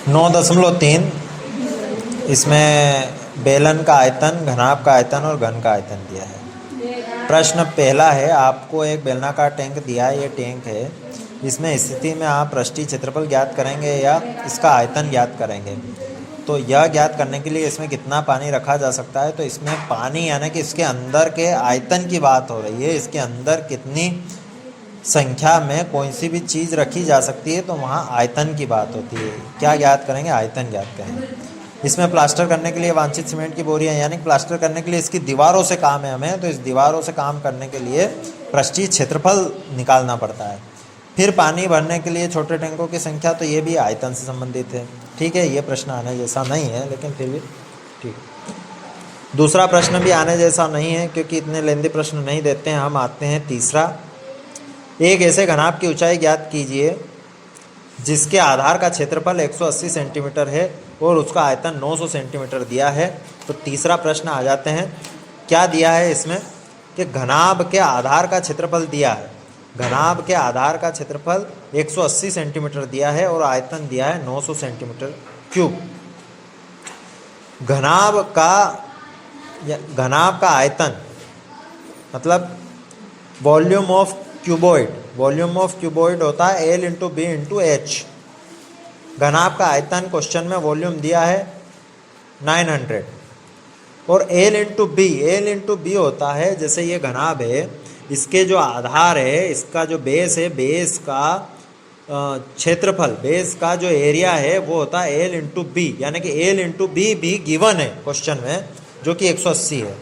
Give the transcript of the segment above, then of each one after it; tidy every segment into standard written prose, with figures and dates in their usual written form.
9.3 इसमें बेलन का आयतन, घनाभ का आयतन और घन का आयतन दिया है। प्रश्न पहला है, आपको एक बेलनाकार टैंक दिया है, ये टैंक है, इसमें स्थिति में आप पृष्ठीय क्षेत्रफल ज्ञात करेंगे या इसका आयतन ज्ञात करेंगे। तो यह ज्ञात करने के लिए इसमें कितना पानी रखा जा सकता है, तो इसमें पानी यानी कि इसके अंदर के आयतन की बात हो रही है, इसके अंदर कितनी संख्या में कोई सी भी चीज़ रखी जा सकती है, तो वहाँ आयतन की बात होती है। क्या ज्ञात करेंगे? आयतन ज्ञात करेंगे। इसमें प्लास्टर करने के लिए वांछित सीमेंट की बोरियां, यानी प्लास्टर करने के लिए इसकी दीवारों से काम है हमें, तो इस दीवारों से काम करने के लिए पृष्ठीय क्षेत्रफल निकालना पड़ता है। फिर पानी भरने के लिए छोटे टैंकों की संख्या, तो ये भी आयतन से संबंधित है। ठीक है, ये प्रश्न आने जैसा नहीं है, लेकिन फिर भी ठीक। दूसरा प्रश्न भी आने जैसा नहीं है, क्योंकि इतने लेंदी प्रश्न नहीं देते हैं। हम आते हैं तीसरा। एक ऐसे घनाभ की ऊंचाई ज्ञात कीजिए जिसके आधार का क्षेत्रफल 180 सेंटीमीटर है और उसका आयतन 900 सेंटीमीटर दिया है। तो तीसरा प्रश्न आ जाते हैं। क्या दिया है इसमें कि घनाभ के आधार का क्षेत्रफल दिया है, घनाभ के आधार का क्षेत्रफल 180 सेंटीमीटर दिया है और आयतन दिया है 900 सेंटीमीटर क्यूब। घनाभ का आयतन मतलब volume of cuboid, volume of cuboid होता है L into B into H. घनाभ का आयतन क्वेश्चन में वॉल्यूम दिया है 900 और L इंटू बी होता है, जैसे ये घनाभ है, इसके जो आधार है, इसका जो बेस है, बेस का क्षेत्रफल, बेस का जो एरिया है वो होता है L इंटू बी, यानी कि L इंटू बी भी गिवन है क्वेश्चन में, जो कि 180 है।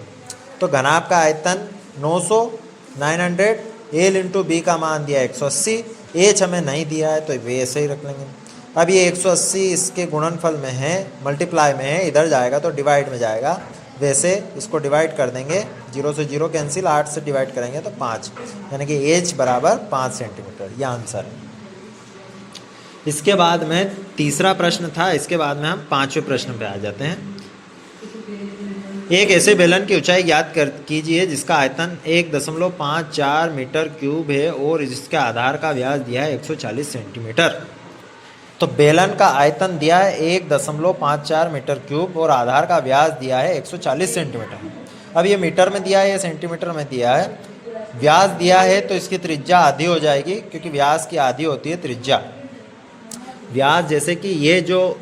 तो घनाभ का आयतन 900 L इंटू बी का मान दिया 180, एच हमें नहीं दिया है तो वे ऐसे ही रख लेंगे। अब ये 180 इसके गुणनफल में है, मल्टीप्लाई में है, इधर जाएगा तो डिवाइड में जाएगा, वैसे इसको डिवाइड कर देंगे, 0 से 0 कैंसिल, 8 से डिवाइड करेंगे तो 5, यानी कि एच बराबर 5 सेंटीमीटर, यह आंसर है। इसके बाद में तीसरा प्रश्न था, इसके बाद में हम पांचवें प्रश्न पे आ जाते हैं। एक ऐसे बेलन की ऊंचाई ज्ञात कीजिए जिसका आयतन 1.54 मीटर क्यूब है और जिसके आधार का व्यास दिया है 140 सेंटीमीटर। तो बेलन का आयतन दिया है 1.54 मीटर क्यूब और आधार का व्यास दिया है 140 सेंटीमीटर। अब ये मीटर में दिया है या सेंटीमीटर में दिया है? व्यास दिया है तो इसकी त्रिज्या आधी हो जाएगी, क्योंकि व्यास की आधी होती है त्रिज्या। व्यास, जैसे कि ये जो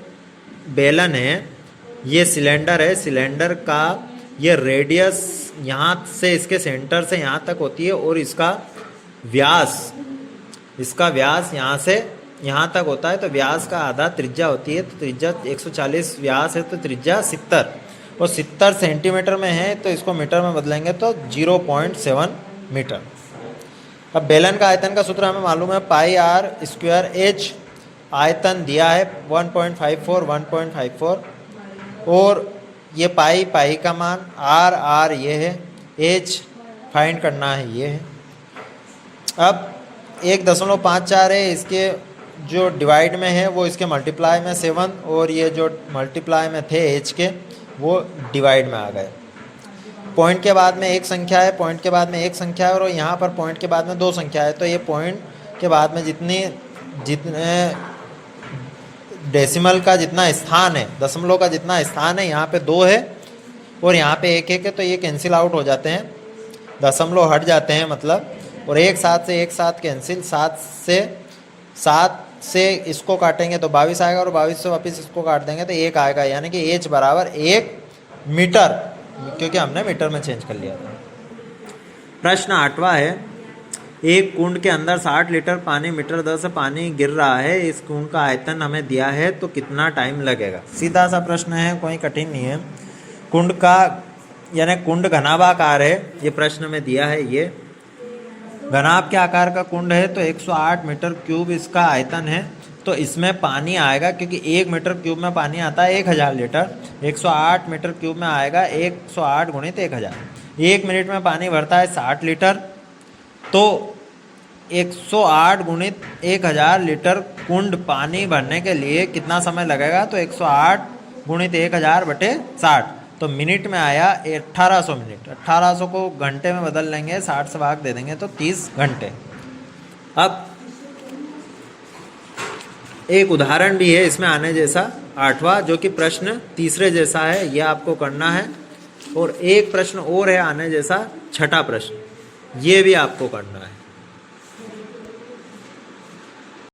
बेलन है, ये सिलेंडर है, सिलेंडर का ये रेडियस यहाँ से, इसके सेंटर से यहाँ तक होती है और इसका व्यास यहाँ से यहाँ तक होता है, तो व्यास का आधा त्रिज्या होती है। तो त्रिज्या 140 व्यास है, तो त्रिज्या 70 और 70 सेंटीमीटर में है, तो इसको मीटर में बदलेंगे तो 0.7 मीटर। अब बेलन का आयतन का सूत्र हमें मालूम है, पाई आर स्क्वायर एच। आयतन दिया है 1.54 और ये पाई का मान, आर ये है, एच फाइंड करना है, ये है। अब 1.54 है, इसके जो डिवाइड में है वो इसके मल्टीप्लाई में 7 और ये जो मल्टीप्लाई में थे एच के वो डिवाइड में आ गए। पॉइंट के बाद में एक संख्या है, पॉइंट के बाद में एक संख्या है और यहाँ पर पॉइंट के बाद में दो संख्या है। तो ये पॉइंट के बाद में जितने डेसिमल का जितना स्थान है, दशमलव का जितना स्थान है, यहाँ पे 2 है और यहाँ पे 1 है, तो ये कैंसिल आउट हो जाते हैं, दशमलव हट जाते हैं मतलब, और एक साथ कैंसिल, 7 से इसको काटेंगे तो 22 आएगा और 22 से वापस इसको काट देंगे तो 1 आएगा, यानी कि एच बराबर 1 मीटर, क्योंकि हमने मीटर में चेंज कर लिया था। प्रश्न 8वां है, एक कुंड के अंदर 60 लीटर पानी मीटर दर से पानी गिर रहा है, इस कुंड का आयतन हमें दिया है, तो कितना टाइम लगेगा? सीधा सा प्रश्न है, कोई कठिन नहीं है। कुंड का यानी कुंड घनाभाकार है, ये प्रश्न में दिया है। ये घनाभ के आकार का कुंड है, तो 108 मीटर क्यूब इसका आयतन है। तो इसमें पानी आएगा, क्योंकि 1 मीटर क्यूब में पानी आता है 1000 लीटर, 108 मीटर क्यूब में आएगा 108 गुणित 1000। 1 मिनट में पानी भरता है 60 लीटर, तो 108 गुणित 1000 लीटर कुंड पानी भरने के लिए कितना समय लगेगा? तो 108 गुणित 1000 बटे 60, तो मिनट में आया 1800 मिनट। 1800 को घंटे में बदल लेंगे, 60 से भाग दे देंगे तो 30 घंटे। अब एक उदाहरण भी है इसमें आने जैसा, 8वां, जो कि प्रश्न तीसरे जैसा है, यह आपको करना है। और एक प्रश्न और है आने जैसा, छठा प्रश्न, ये भी आपको करना है।